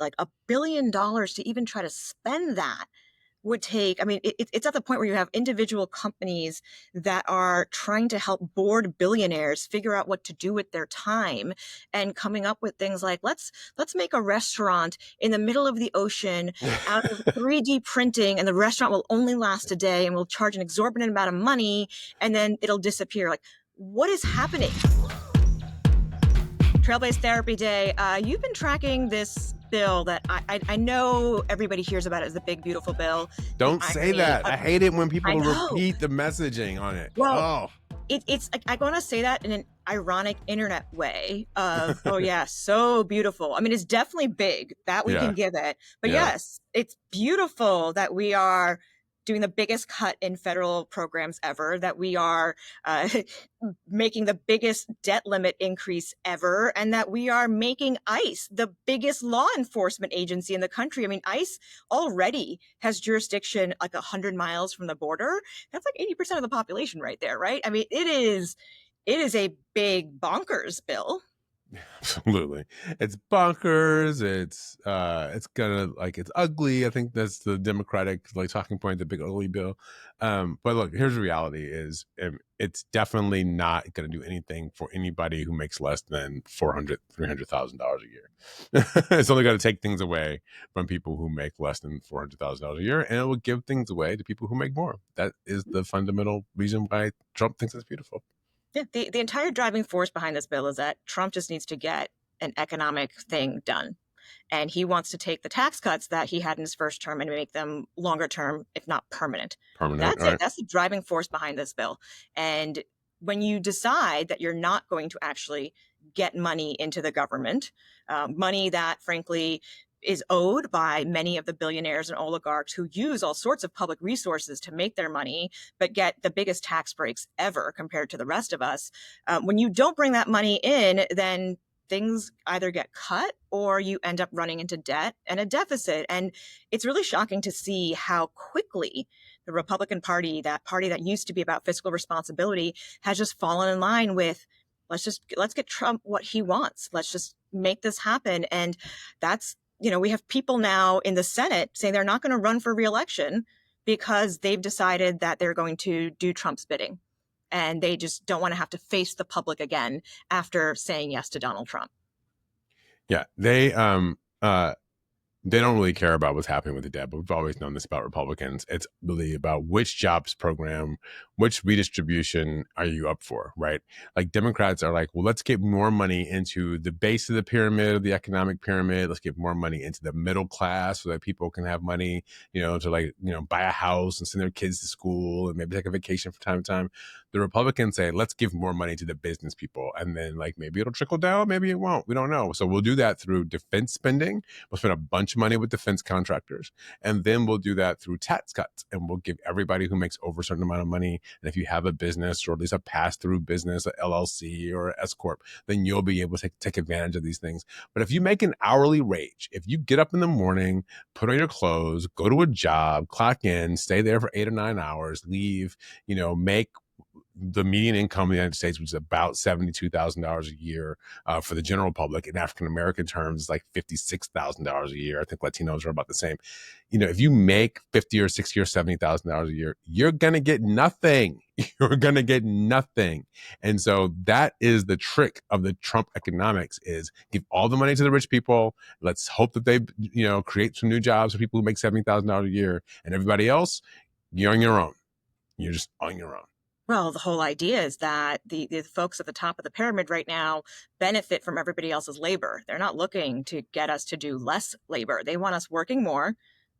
like $1 billion to even try to spend that would take, I mean, it's at the point where you have individual companies that are trying to help bored billionaires figure out what to do with their time and coming up with things like, let's make a restaurant in the middle of the ocean out of 3D printing, and the restaurant will only last a day and we'll charge an exorbitant amount of money and then it'll disappear. Like, what is happening? Trailblaze Therapy Day. You've been tracking this bill that I know everybody hears about it as the big, beautiful bill. Don't say that. I hate it when people I know. repeat the messaging on it. Well, it's I want to say that in an ironic internet way of, oh yeah, so beautiful. I mean, it's definitely big, that we can give it. But yes, it's beautiful that we are doing the biggest cut in federal programs ever, that we are making the biggest debt limit increase ever, and that we are making ICE the biggest law enforcement agency in the country. I mean, ICE already has jurisdiction like 100 miles from the border. That's like 80% of the population right there, right? I mean, it is a big bonkers bill. Absolutely. It's bonkers. It's it's ugly. I think that's the Democratic talking point, the big ugly bill. But look, here's the reality is it's definitely not going to do anything for anybody who makes less than $300,000 a year. It's only going to take things away from people who make less than $400,000 a year, and it will give things away to people who make more. That is the fundamental reason why Trump thinks it's beautiful. Yeah, the entire driving force behind this bill is that Trump just needs to get an economic thing done. And he wants to take the tax cuts that he had in his first term and make them longer term, if not permanent. That's it. That's the driving force behind this bill. And when you decide that you're not going to actually get money into the government, money that frankly is owed by many of the billionaires and oligarchs who use all sorts of public resources to make their money, but get the biggest tax breaks ever compared to the rest of us. When you don't bring that money in, then things either get cut or you end up running into debt and a deficit. And it's really shocking to see how quickly the Republican Party, that party that used to be about fiscal responsibility, has just fallen in line with, let's get Trump what he wants. Let's just make this happen. And that's, we have people now in the Senate saying they're not going to run for re-election because they've decided that they're going to do Trump's bidding. And they just don't want to have to face the public again after saying yes to Donald Trump. Yeah, they don't really care about what's happening with the debt, but we've always known this about Republicans. It's really about which jobs program, which redistribution are you up for, right? Like Democrats are like, well, let's get more money into the base of the pyramid, the economic pyramid. Let's get more money into the middle class so that people can have money, to buy a house and send their kids to school and maybe take a vacation from time to time. The Republicans say, let's give more money to the business people. And then maybe it'll trickle down, maybe it won't. We don't know. So we'll do that through defense spending. We'll spend a bunch of money with defense contractors. And then we'll do that through tax cuts. And we'll give everybody who makes over a certain amount of money. And if you have a business or at least a pass-through business, a LLC or an S-Corp, then you'll be able to take advantage of these things. But if you make an hourly wage, if you get up in the morning, put on your clothes, go to a job, clock in, stay there for 8 or 9 hours, leave, make the median income in the United States, which is about $72,000 a year for the general public. In African-American terms, it's like $56,000 a year. I think Latinos are about the same. If you make $50 or $60 or $70,000 a year, you're going to get nothing. You're going to get nothing. And so that is the trick of the Trump economics is give all the money to the rich people. Let's hope that they, create some new jobs for people who make $70,000 a year, and everybody else, you're on your own. You're just on your own. Well, the whole idea is that the folks at the top of the pyramid right now benefit from everybody else's labor. They're not looking to get us to do less labor. They want us working more,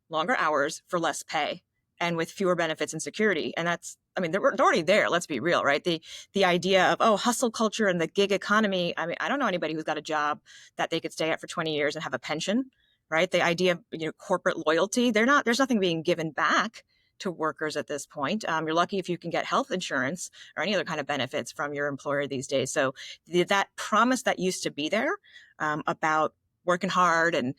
longer hours for less pay and with fewer benefits and security. And they're already there. Let's be real, right? The idea of, hustle culture and the gig economy. I mean, I don't know anybody who's got a job that they could stay at for 20 years and have a pension, right? The idea of, corporate loyalty, there's nothing being given back to workers at this point. You're lucky if you can get health insurance or any other kind of benefits from your employer these days. So that promise that used to be there about working hard and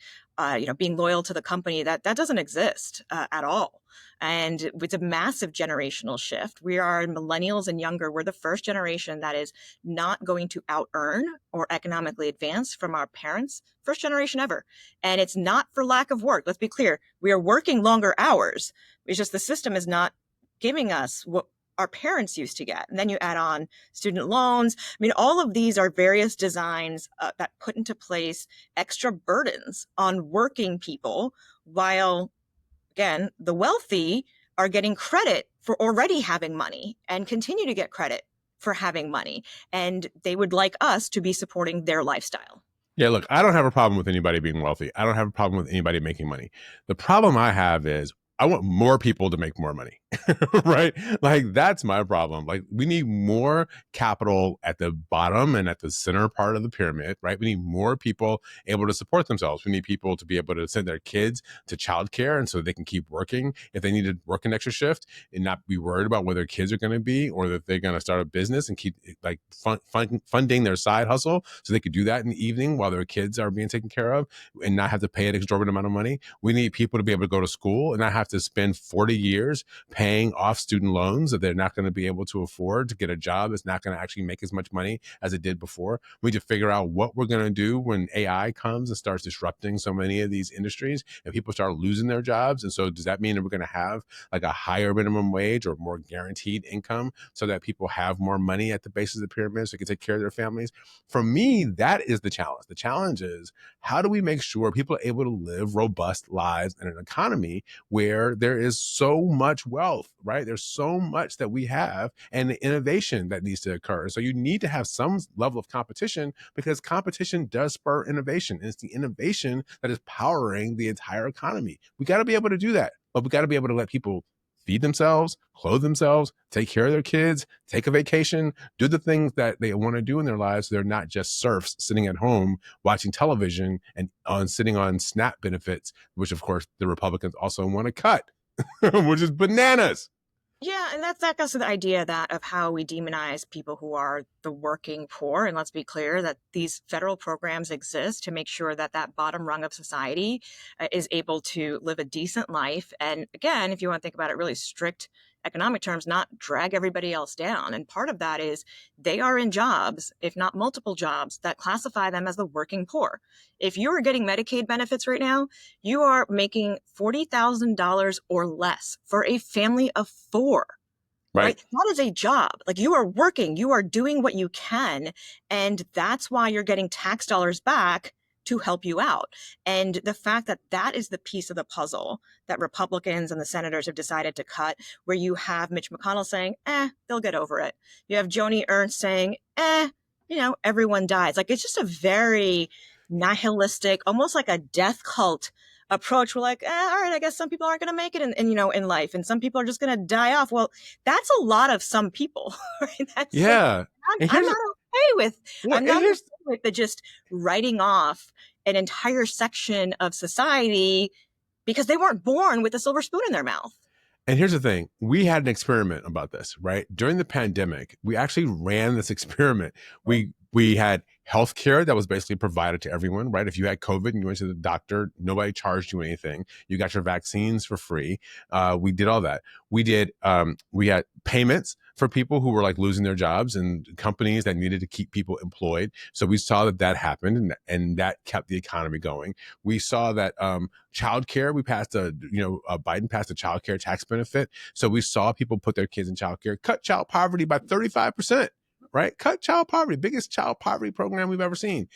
being loyal to the company, that doesn't exist at all. And it's a massive generational shift. We are millennials and younger. We're the first generation that is not going to out earn or economically advance from our parents. First generation ever. And it's not for lack of work. Let's be clear. We are working longer hours. It's just the system is not giving us what our parents used to get. And then you add on student loans. I mean, all of these are various designs that put into place extra burdens on working people, while, again, the wealthy are getting credit for already having money and continue to get credit for having money. And they would like us to be supporting their lifestyle. Yeah, look, I don't have a problem with anybody being wealthy. I don't have a problem with anybody making money. The problem I have is I want more people to make more money, right? Like, that's my problem. Like, we need more capital at the bottom and at the center part of the pyramid, right? We need more people able to support themselves. We need people to be able to send their kids to childcare, and so they can keep working if they need to work an extra shift and not be worried about where their kids are going to be, or that they're going to start a business and keep like funding their side hustle so they could do that in the evening while their kids are being taken care of and not have to pay an exorbitant amount of money. We need people to be able to go to school and not have to spend 40 years paying off student loans that they're not going to be able to afford to get a job that's not going to actually make as much money as it did before. We need to figure out what we're going to do when AI comes and starts disrupting so many of these industries and people start losing their jobs. And so does that mean that we're going to have like a higher minimum wage or more guaranteed income so that people have more money at the base of the pyramid so they can take care of their families? For me, that is the challenge. The challenge is, how do we make sure people are able to live robust lives in an economy where there is so much wealth, right? There's so much that we have and the innovation that needs to occur. So you need to have some level of competition, because competition does spur innovation. And it's the innovation that is powering the entire economy. We got to be able to do that, but we got to be able to let people feed themselves, clothe themselves, take care of their kids, take a vacation, do the things that they want to do in their lives. So they're not just serfs sitting at home watching television and sitting on SNAP benefits, which of course the Republicans also want to cut, which is bananas. Yeah, and that goes to the idea that of how we demonize people who are the working poor. And let's be clear that these federal programs exist to make sure that that bottom rung of society is able to live a decent life. And again, if you want to think about it really strict economic terms, not drag everybody else down. And part of that is they are in jobs, if not multiple jobs, that classify them as the working poor. If you are getting Medicaid benefits right now, you are making $40,000 or less for a family of four. Right. That is a job. Like, you are working, you are doing what you can. And that's why you're getting tax dollars back to help you out. And the fact that that is the piece of the puzzle that Republicans and the senators have decided to cut, where you have Mitch McConnell saying, they'll get over it. You have Joni Ernst saying, everyone dies. Like, it's just a very nihilistic, almost like a death cult approach. We're like, all right, I guess some people aren't going to make it in life, and some people are just going to die off. Well, that's a lot of some people. Right? That's yeah. I'm not okay with. I'm not okay with the just writing off an entire section of society because they weren't born with a silver spoon in their mouth. And here's the thing. We had an experiment about this, right? During the pandemic, we actually ran this experiment. We had healthcare that was basically provided to everyone, right? If you had COVID and you went to the doctor, nobody charged you anything. You got your vaccines for free. We did all that. We had payments for people who were like losing their jobs and companies that needed to keep people employed. So we saw that happened, and that kept the economy going. We saw that childcare, Biden passed a childcare tax benefit. So we saw people put their kids in childcare, cut child poverty by 35%. Right? Cut child poverty, biggest child poverty program we've ever seen.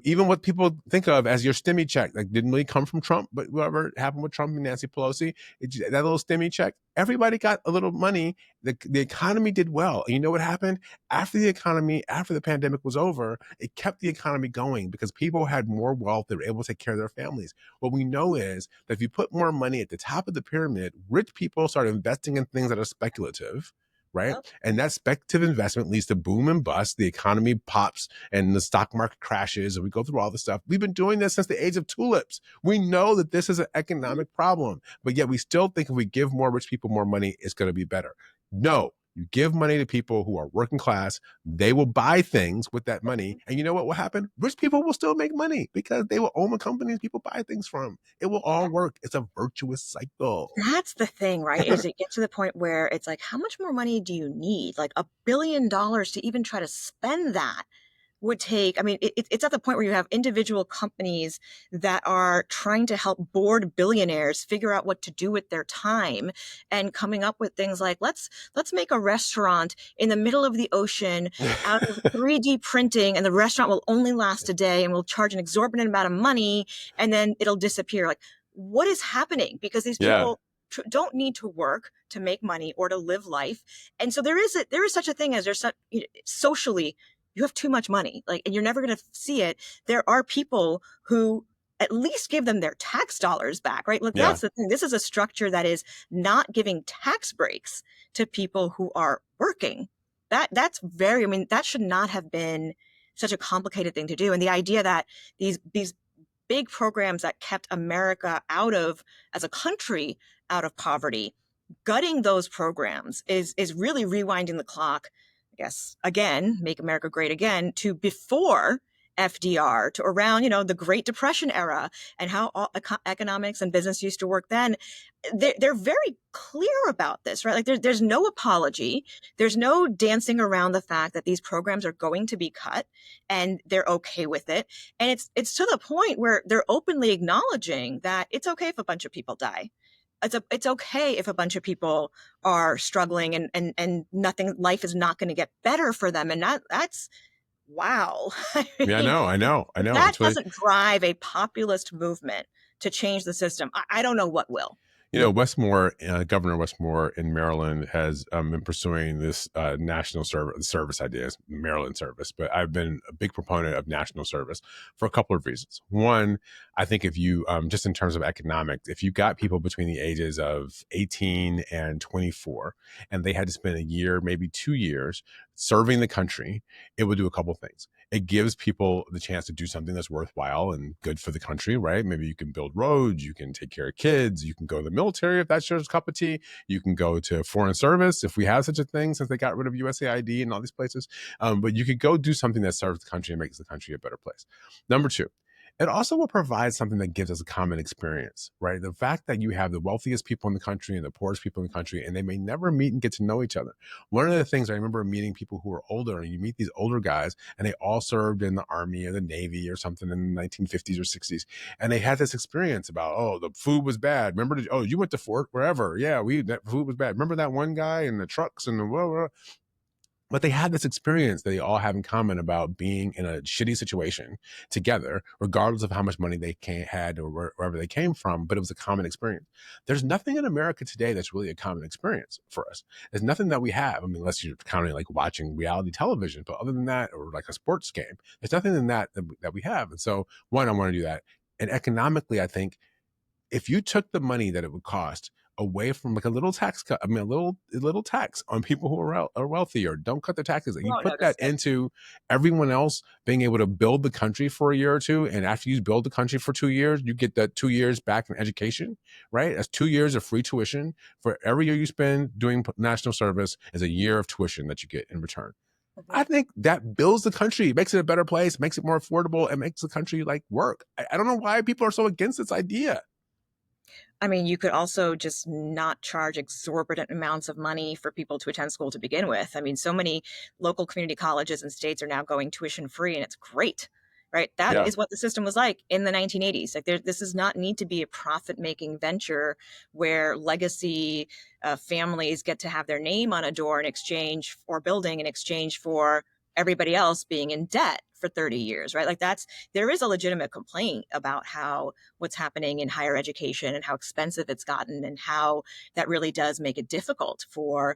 Even what people think of as your STEMI check, like, didn't really come from Trump, but whatever happened with Trump and Nancy Pelosi, that little STEMI check, everybody got a little money. The economy did well. And you know what happened? After the pandemic was over, it kept the economy going because people had more wealth. They were able to take care of their families. What we know is that if you put more money at the top of the pyramid, rich people start investing in things that are speculative. Right. Yep. And that speculative investment leads to boom and bust. The economy pops and the stock market crashes, and we go through all this stuff. We've been doing this since the age of tulips. We know that this is an economic problem, but yet we still think if we give more rich people more money, it's going to be better. No, You give money to people who are working class. They will buy things with that money. And you know what will happen? Rich people will still make money because they will own the companies people buy things from. It will all work. It's a virtuous cycle. That's the thing, right? Is it gets to the point where it's like, how much more money do you need? Like $1 billion to even try to spend that would take, I mean, it's at the point where you have individual companies that are trying to help bored billionaires figure out what to do with their time and coming up with things like, let's make a restaurant in the middle of the ocean out of 3D printing, and the restaurant will only last a day and we'll charge an exorbitant amount of money and then it'll disappear. Like, what is happening? Because these Yeah. people don't need to work to make money or to live life. And so there is such a thing as there's such, socially, you have too much money, like, and you're never going to see it. There are people who at least give them their tax dollars back, right? Like, Yeah. that's the thing. This is a structure that is not giving tax breaks to people who are working. That's very, I mean, that should not have been such a complicated thing to do. And the idea that these big programs that kept America as a country, out of poverty, gutting those programs is really rewinding the clock, I guess, again, make America great again, to before FDR, to around, the Great Depression era, and how economics and business used to work then. They're very clear about this, right? Like, there's no apology. There's no dancing around the fact that these programs are going to be cut, and they're okay with it. And it's to the point where they're openly acknowledging that it's okay if a bunch of people die. It's okay if a bunch of people are struggling and life is not going to get better for them. And that's wow. I Yeah, mean, I know. that It's really, doesn't drive a populist movement to change the system. I don't know what will. Westmore, Governor Westmore in Maryland has been pursuing this national service idea, Maryland service. But I've been a big proponent of national service for a couple of reasons. One, I think if you, just in terms of economics, if you got people between the ages of 18 and 24, and they had to spend a year, maybe 2 years serving the country, it would do a couple of things. It gives people the chance to do something that's worthwhile and good for the country, right? Maybe you can build roads, you can take care of kids, you can go to the military if that's your cup of tea, you can go to foreign service if we have such a thing, since they got rid of USAID and all these places. But you could go do something that serves the country and makes the country a better place. Number two, it also will provide something that gives us a common experience, right? The fact that you have the wealthiest people in the country and the poorest people in the country, and they may never meet and get to know each other. One of the things I remember meeting people who are older, and you meet these older guys, and they all served in the Army or the Navy or something in the 1950s or 60s. And they had this experience about, oh, the food was bad. Remember, you went to Fort wherever. Yeah, that food was bad. Remember that one guy in the trucks and the blah, blah. But they had this experience that they all have in common about being in a shitty situation together, regardless of how much money they had or wherever they came from. But it was a common experience. There's nothing in America today that's really a common experience for us. There's nothing that we have. I mean, unless you're counting like watching reality television. But other than that, or like a sports game, there's nothing in that we have. And so, one, I want to do that. And economically, I think if you took the money that it would cost away from like a little tax cut, I mean, a little tax on people who are wealthy or don't cut their taxes, and you Won't put that notice it. into everyone else being able to build the country for a year or two. And after you build the country for 2 years, you get that 2 years back in education, right? That's 2 years of free tuition. For every year you spend doing national service is a year of tuition that you get in return. I think that builds the country, makes it a better place, makes it more affordable, and makes the country like work. I don't know why people are so against this idea. I mean, you could also just not charge exorbitant amounts of money for people to attend school to begin with. I mean, so many local community colleges and states are now going tuition free, and it's great, right? That Yeah. is what the system was like in the 1980s. Like, this does not need to be a profit-making venture where legacy families get to have their name on a door in exchange for building, in exchange for everybody else being in debt for 30 years, right? Like, there is a legitimate complaint about what's happening in higher education and how expensive it's gotten, and how that really does make it difficult for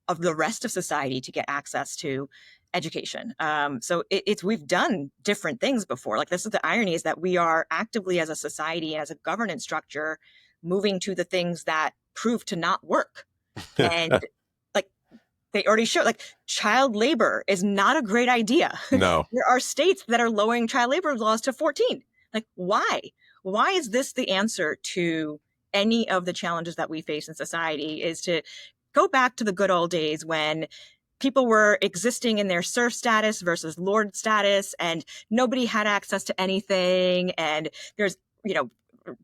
of the rest of society to get access to education. So we've done different things before. Like, this is the irony, is that we are actively as a society, as a governance structure, moving to the things that prove to not work. And like, they already show, like, child labor is not a great idea. No. There are states that are lowering child labor laws to 14. Like, why? Why is this the answer to any of the challenges that we face in society, is to go back to the good old days when people were existing in their serf status versus lord status, and nobody had access to anything. And there's, you know,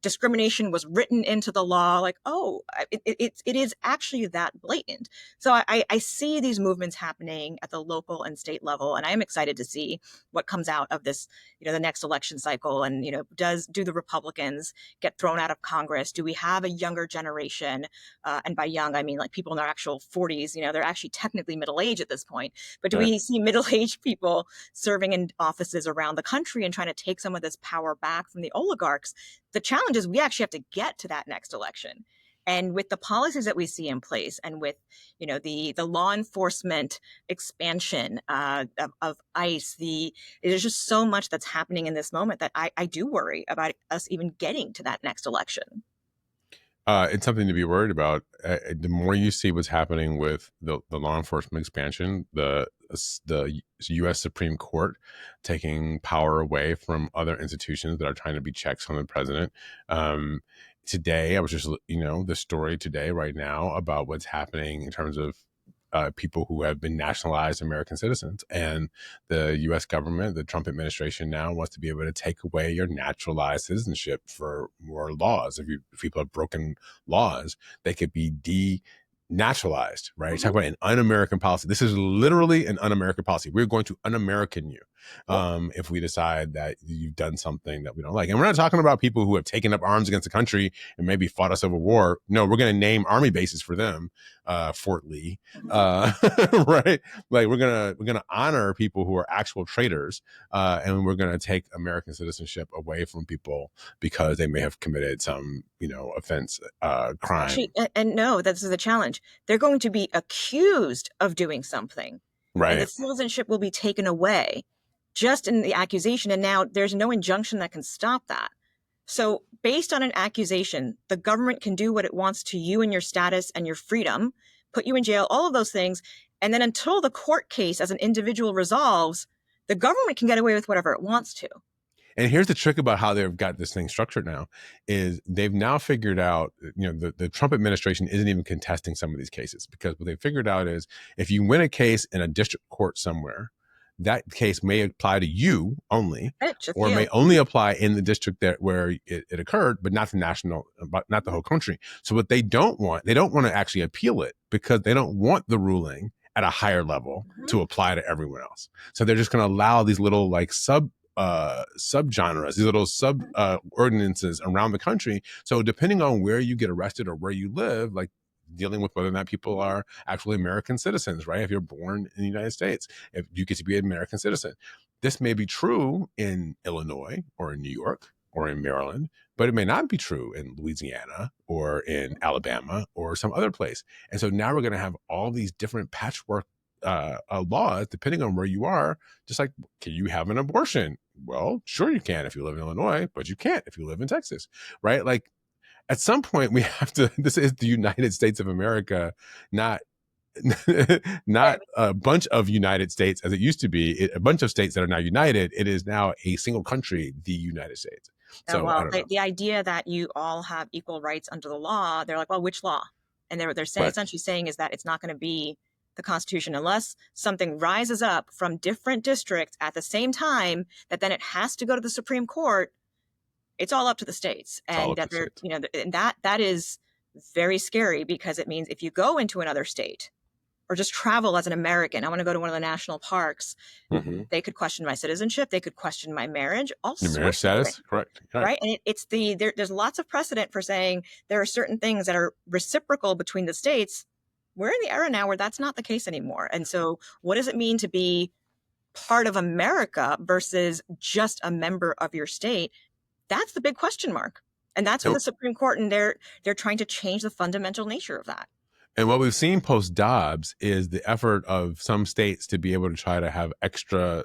discrimination was written into the law. Like, oh, it is actually that blatant. So I see these movements happening at the local and state level, and I am excited to see what comes out of this, you know, the next election cycle. And, you know, do the Republicans get thrown out of Congress? Do we have a younger generation? And by young, I mean like people in their actual 40s. You know, they're actually technically middle age at this point. But do we see middle-aged people serving in offices around the country and trying to take some of this power back from the oligarchs? The challenge is we actually have to get to that next election. And with the policies that we see in place, and with, you know, the law enforcement expansion of ICE, there's just so much that's happening in this moment that I do worry about us even getting to that next election. It's something to be worried about. The more you see what's happening with the law enforcement expansion, the U.S. Supreme Court taking power away from other institutions that are trying to be checks on the president. Today, I was just, you know, the story today, right now, about what's happening in terms of people who have been nationalized American citizens. And the U.S. government, the Trump administration now wants to be able to take away your naturalized citizenship for more laws. If people have broken laws, they could be denaturalized, right? Mm-hmm. Talk about an un-American policy. This is literally an un-American policy. We're going to un-American you if we decide that you've done something that we don't like. And we're not talking about people who have taken up arms against the country and maybe fought a civil war. No, we're going to name army bases for them. Fort Lee, right? Like we're gonna honor people who are actual traitors, and we're gonna take American citizenship away from people because they may have committed some, you know, offense, crime. Actually, and no, that's the challenge. They're going to be accused of doing something, right? And the citizenship will be taken away just in the accusation, and now there's no injunction that can stop that. So based on an accusation, the government can do what it wants to you and your status and your freedom, put you in jail, all of those things. And then until the court case as an individual resolves, the government can get away with whatever it wants to. And here's the trick about how they've got this thing structured now is they've now figured out, you know, the Trump administration isn't even contesting some of these cases, because what they figured out is if you win a case in a district court somewhere, that case may apply to you only, or may only apply in the district where it occurred, but not the national, but not the whole country. So what they don't want to actually appeal it, because they don't want the ruling at a higher level to apply to everyone else. So they're just going to allow these little like subgenres, these little ordinances around the country. So depending on where you get arrested or where you live, like dealing with whether or not people are actually American citizens, right? If you're born in the United States, if you get to be an American citizen. This may be true in Illinois or in New York or in Maryland, but it may not be true in Louisiana or in Alabama or some other place. And so now we're going to have all these different patchwork laws depending on where you are. Just like, can you have an abortion? Well, sure you can if you live in Illinois, but you can't if you live in Texas, right? Like, at some point we have to, this is the United States of America, not a bunch of United States as it used to be, a bunch of states that are now united. It is now a single country, the United States. So well, the idea that you all have equal rights under the law, they're like, well, which law? And they're saying, right, essentially saying is that it's not going to be the Constitution unless something rises up from different districts at the same time, that then it has to go to the Supreme Court. It's all up to the states. And that they're, you know, and that is very scary, because it means if you go into another state or just travel as an American, I want to go to one of the national parks, they could question my citizenship, they could question my marriage, all sorts of marriage status, correct. Right. And there's lots of precedent for saying there are certain things that are reciprocal between the states. We're in the era now where that's not the case anymore. And so what does it mean to be part of America versus just a member of your state? That's the big question mark. And that's what the Supreme Court, and they're trying to change the fundamental nature of that. And what we've seen post Dobbs is the effort of some states to be able to try to have extra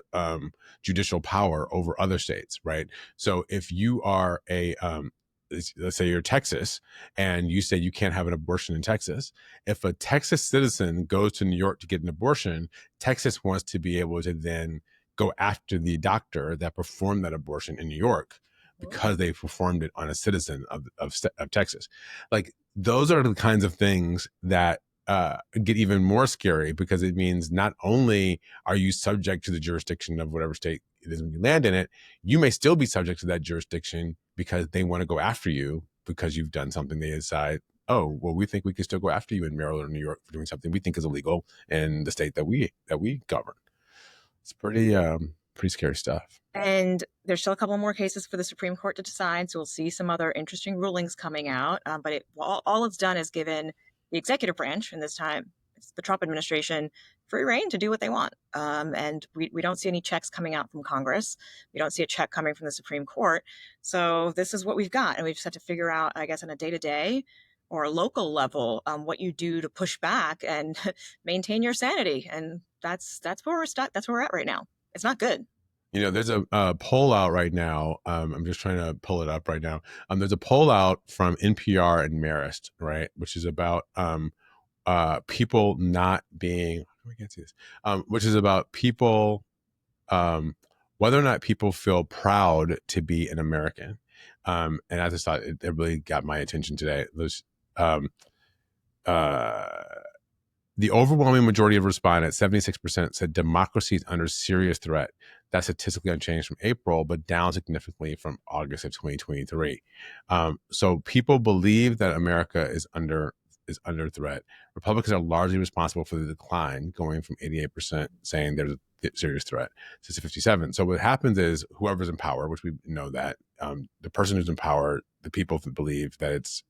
judicial power over other states, right? So if you are let's say you're Texas and you say you can't have an abortion in Texas, if a Texas citizen goes to New York to get an abortion, Texas wants to be able to then go after the doctor that performed that abortion in New York, because they performed it on a citizen of Texas. Like, those are the kinds of things that get even more scary, because it means not only are you subject to the jurisdiction of whatever state it is when you land in it, you may still be subject to that jurisdiction because they want to go after you because you've done something. They decide, oh, well, we think we can still go after you in Maryland or New York for doing something we think is illegal in the state that we govern. It's pretty scary stuff. And there's still a couple more cases for the Supreme Court to decide, so we'll see some other interesting rulings coming out. But all it's done is given the executive branch, and this time it's the Trump administration, free reign to do what they want. And we don't see any checks coming out from Congress. We don't see a check coming from the Supreme Court. So this is what we've got. And we just have to figure out, I guess, on a day-to-day or a local level, what you do to push back and maintain your sanity. And that's where we're stuck. That's where we're at right now. It's not good. There's a poll out right now. I'm just trying to pull it up right now. There's a poll out from NPR and Marist, right, which is about people not being. We can't see this. Which is about people, whether or not people feel proud to be an American. And I just thought it really got my attention today. There's the overwhelming majority of respondents, 76%, said democracy is under serious threat. That's statistically unchanged from April, but down significantly from August of 2023. So people believe that America is under threat. Republicans are largely responsible for the decline, going from 88% saying there's a serious threat to 57. So what happens is whoever's in power, which we know that the person who's in power, the people believe that it's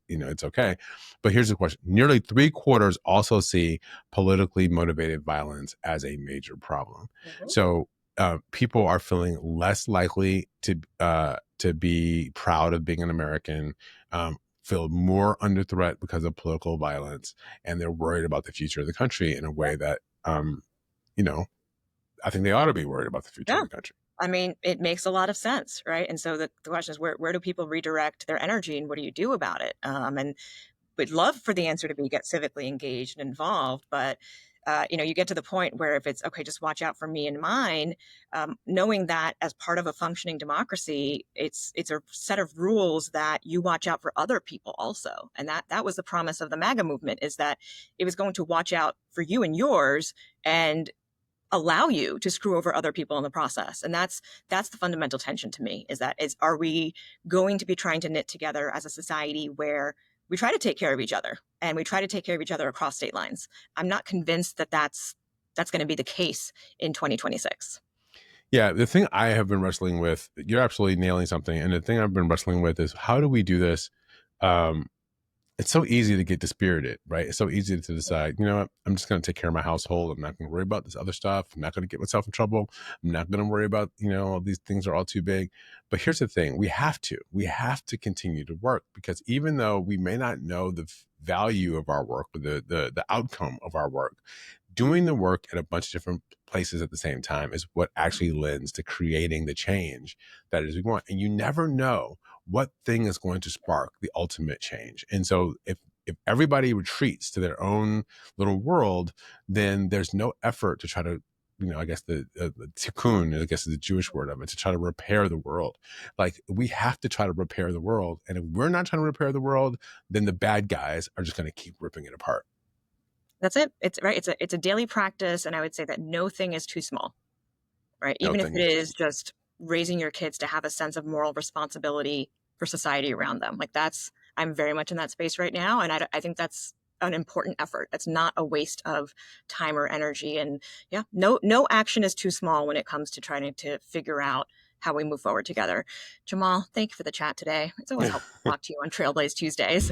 okay. But here's the question: nearly 3/4 also see politically motivated violence as a major problem. Mm-hmm. So people are feeling less likely to be proud of being an American. Feel more under threat because of political violence, and they're worried about the future of the country in a way that, I think they ought to be worried about the future of the country. I mean, it makes a lot of sense, right? And so the question is, where do people redirect their energy, and what do you do about it? And we'd love for the answer to be get civically engaged and involved, but you get to the point where if it's okay, just watch out for me and mine, knowing that as part of a functioning democracy, it's a set of rules that you watch out for other people also. And that was the promise of the MAGA movement, is that it was going to watch out for you and yours and allow you to screw over other people in the process. And that's the fundamental tension to me, are we going to be trying to knit together as a society where we try to take care of each other, and we try to take care of each other across state lines? I'm not convinced that that's going to be the case in 2026. Yeah, the thing I have been wrestling with, you're absolutely nailing something. And the thing I've been wrestling with is, how do we do this? It's so easy to get dispirited, right? It's so easy to decide, you know what, I'm just going to take care of my household. I'm not going to worry about this other stuff. I'm not going to get myself in trouble. I'm not going to worry about, all these things are all too big. But here's the thing. We have to continue to work, because even though we may not know the value of our work or the outcome of our work, doing the work at a bunch of different places at the same time is what actually lends to creating the change that is we want. And you never know what thing is going to spark the ultimate change. And so if everybody retreats to their own little world, then there's no effort to try to, I guess the tikkun, I guess is the Jewish word of it, to try to repair the world. Like, we have to try to repair the world. And if we're not trying to repair the world, then the bad guys are just going to keep ripping it apart. That's it. It's right. It's a daily practice. And I would say that no thing is too small, right? Even if it is just raising your kids to have a sense of moral responsibility for society around them. Like, I'm very much in that space right now. And I think that's an important effort. It's not a waste of time or energy. And yeah, no action is too small when it comes to trying to figure out how we move forward together. Jamal, thank you for the chat today. It's always helpful to talk to you on Trailblaze Tuesdays.